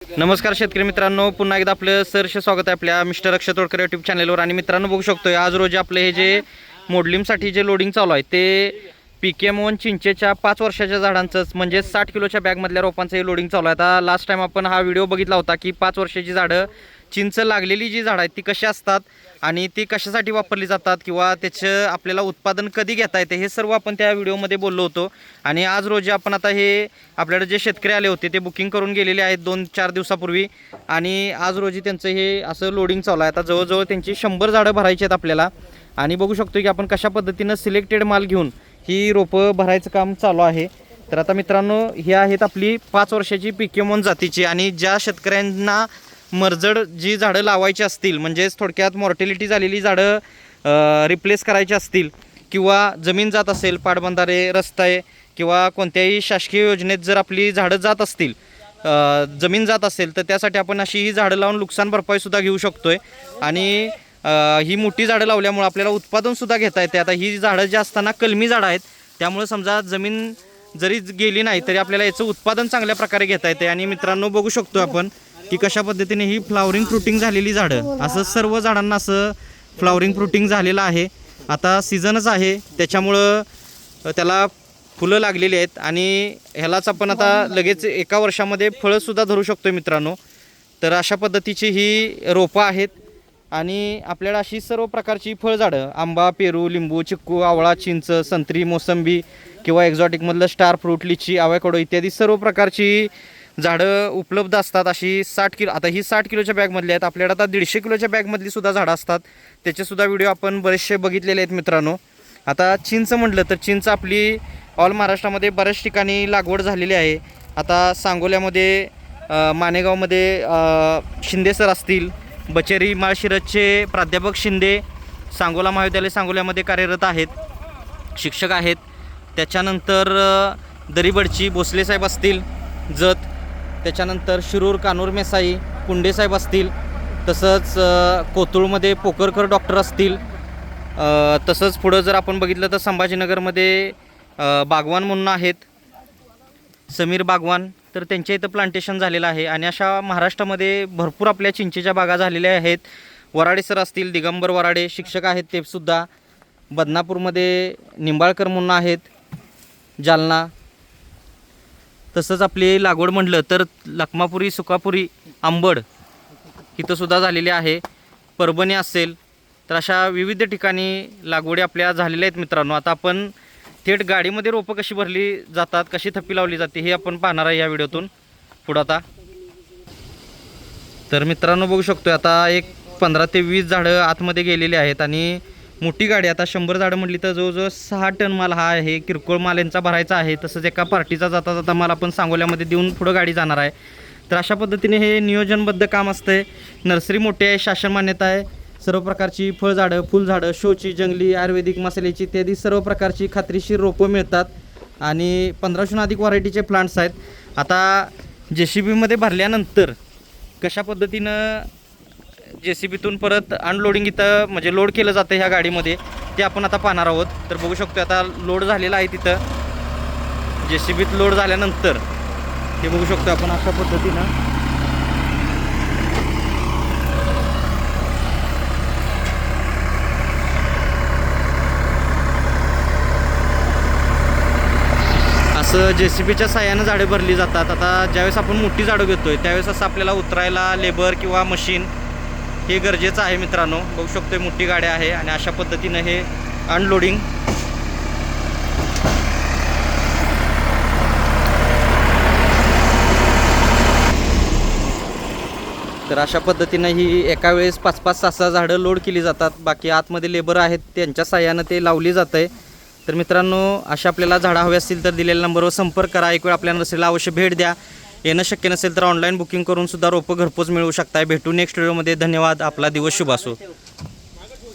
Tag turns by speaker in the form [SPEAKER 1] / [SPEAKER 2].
[SPEAKER 1] नमस्कार शेतकरी मित्रांनो, पुन्हा एकदा आपलं सहर्ष स्वागत आहे आपल्या मिस्टर अक्षय तोडकर यूट्यूब चॅनलवर। आणि मित्रांनो बघू शकतोय आज रोजी आपले हे जे मोडलिमसाठी जे लोडिंग चालू आहे ते PKM1 चिंचेच्या 5 वर्षाच्या झाडांचंच म्हणजे 60 किलोच्या बॅगमधल्या रोपांचं हे लोडिंग चालू आहे। आता लास्ट टाइम आपण हा व्हिडिओ बघितला होता की 5 वर्षाची झाडं चिंच लागलेली जी झाडं आहेत ती कशी असतात आणि ती कशासाठी वापरली जातात किंवा त्याचं आपल्याला उत्पादन कधी घेता येते हे सर्व आपण त्या व्हिडिओमध्ये बोललो होतो। आणि आज रोजी आपण आता हे आपल्याकडे जे शेतकरी आले होते ते बुकिंग करून गेलेले आहेत 2-4 दिवसापूर्वी आणि आज रोजी त्यांचं हे असं लोडिंग चालू आहे। आता जवळजवळ त्यांची 100 झाडं भरायची आहेत आपल्याला आणि बघू शकतो की आपण कशा पद्धतीनं सिलेक्टेड माल घेऊन ही रोपं भरायचं काम चालू आहे। तर आता मित्रांनो ही आहेत आपली 5 वर्षाची PKM1 जातीची आणि ज्या शेतकऱ्यांना मर्जड जी झाडं लावायची असतील म्हणजेच थोडक्यात मॉर्टेलिटी झालेली झाडं रिप्लेस करायची असतील किंवा जमीन जात असेल, पाटबंधारे रस्ते किंवा कोणत्याही शासकीय योजनेत जर आपली झाडं जात असतील, जमीन जात असेल तर त्यासाठी आपण अशी ही झाडं लावून नुकसान भरपाईसुद्धा घेऊ शकतोय। आणि ही मोठी झाडं लावल्यामुळे आपल्याला उत्पादनसुद्धा घेता येते। आता ही झाडं जी असताना कलमी झाडं आहेत त्यामुळे समजा जमीन जरी गेली नाही तरी आपल्याला याचं उत्पादन चांगल्या प्रकारे घेता येते। आणि मित्रांनो बघू शकतो आपण की कशा पद्धतीने ही फ्लावरिंग फ्रुटिंग झालेली झाडं असं सर्व झाडांना असं फ्लावरिंग फ्रुटिंग झालेलं आहे। आता सीझनच आहे त्याच्यामुळं त्याला फुलं लागलेली आहेत आणि ह्यालाच आपण आता लगेच एका वर्षामध्ये फळंसुद्धा धरू शकतो मित्रांनो। तर अशा पद्धतीची ही रोपं आहेत आणि आपल्याला अशी सर्व प्रकारची फळझाडं आंबा, पेरू, लिंबू, चिक्कू, आवळा, चिंच, संत्री, मोसंबी किंवा एक्झॉटिकमधलं स्टार फ्रूट, लिची, आवॅकडो इत्यादी सर्व प्रकारची झाडं उपलब्ध असतात। अशी 60 किलो, आता ही 60 किलोच्या बॅगमधली आहेत, आपल्याला आता 150 किलोच्या बॅगमधली सुद्धा झाडं असतात, त्याचेसुद्धा व्हिडिओ आपण बरेचसे बघितलेले आहेत मित्रांनो। आता चिंच म्हटलं तर चिंच आपली ऑल महाराष्ट्रामध्ये बऱ्याच ठिकाणी लागवड झालेली आहे। आता सांगोल्यामध्ये, माणेगावमध्ये शिंदे सर असतील, बचेरी माळशिरसचे प्राध्यापक शिंदे सांगोला महाविद्यालय सांगोल्यामध्ये कार्यरत आहेत, शिक्षक आहेत। त्याच्यानंतर दरीबडची भोसले साहेब असतील जत, त्याच्यानंतर शिरूर कानूर मेसाई पुंडे साहेब असतील, तसंच कोतुळमध्ये पोकरकर डॉक्टर असतील, तसंच पुढं जर आपण बघितलं तर संभाजीनगरमध्ये बागवान म्हणून आहेत समीर बागवान, तर त्यांच्या इथं प्लांटेशन झालेलं आहे। आणि अशा महाराष्ट्रामध्ये भरपूर आपल्या चिंचेच्या बागा झालेल्या आहेत। वराडे सर असतील, दिगंबर वराडे शिक्षक आहेत ते सुद्धा, बदनापूरमध्ये निंबाळकर म्हणून आहेत जालना। तसंच आपली लागवड म्हटलं तर लखमापुरी, सुकापुरी, आंबड इथंसुद्धा झालेली आहे, परभणी असेल, तर अशा विविध ठिकाणी लागवडी आपल्या झालेल्या आहेत मित्रांनो। आता आपण थेट गाडीमध्ये रोपं कशी भरली जातात, कशी थप्पी लावली जाते हे आपण पाहणार आहे या व्हिडिओतून पुढं। आता तर मित्रांनो बघू शकतो आता एक 15 ते 20 झाडं आतमध्ये गेलेली आहेत आणि मोठी गाडी आता 100 झाडं म्हटली तर जवळजवळ 6 टन माल हा आहे, किरकोळ माल यांचा भरायचा आहे। तसंच एका पार्टीचा जाता जाता माल आपण सांगोल्यामध्ये देऊन पुढं गाडी जाणार आहे। तर अशा पद्धतीने हे नियोजनबद्ध काम असते। नर्सरी मोठी आहे, शासन मान्यता आहे, सर्व प्रकारची फळझाडं, फुलझाडं, शोची, जंगली, आयुर्वेदिक, मसाल्याची इत्यादी सर्व प्रकारची खात्रीशीर रोपं मिळतात आणि 1500हून अधिक व्हरायटीचे प्लांट्स आहेत। आता JCBमध्ये भरल्यानंतर कशा पद्धतीनं JCBतून परत अनलोडिंग इथं म्हणजे लोड केलं जातं ह्या गाडीमध्ये ते आपण आता पाहणार आहोत। तर बघू शकतो आता लोड झालेलं आहे तिथं, JCBत लोड झाल्यानंतर ते बघू शकतो आपण अशा पद्धतीनं असं JCBच्या साह्यानं झाडे भरली जातात। आता ज्यावेळेस आपण मोठी झाडं घेतोय त्यावेळेस असं आपल्याला उतरायला लेबर किंवा मशीन हे गरजेचं आहे मित्रांनो। बघू शकतोय मोठी गाडी आहे आणि अशा पद्धतीनं हे अनलोडिंग तर अशा पद्धतीनं ही एका वेळेस 5-5, 6-6 झाडं लोड केली जातात। बाकी आतमध्ये लेबर आहेत त्यांच्या साह्यानं ते लावली जात आहे। तर मित्रांनो अशा आपल्याला झाडं हवी असतील तर दिलेल्या नंबरवर संपर्क करा, एक वेळ आपल्या नर्सरीला अवश्य भेट द्या। येणं शक्य नसेल तर ऑनलाईन बुकिंग करून सुद्धा रोपं घरपोच मिळवू शकता। भेटू नेक्स्ट व्हिडिओमध्ये। धन्यवाद, आपला दिवस शुभ असो।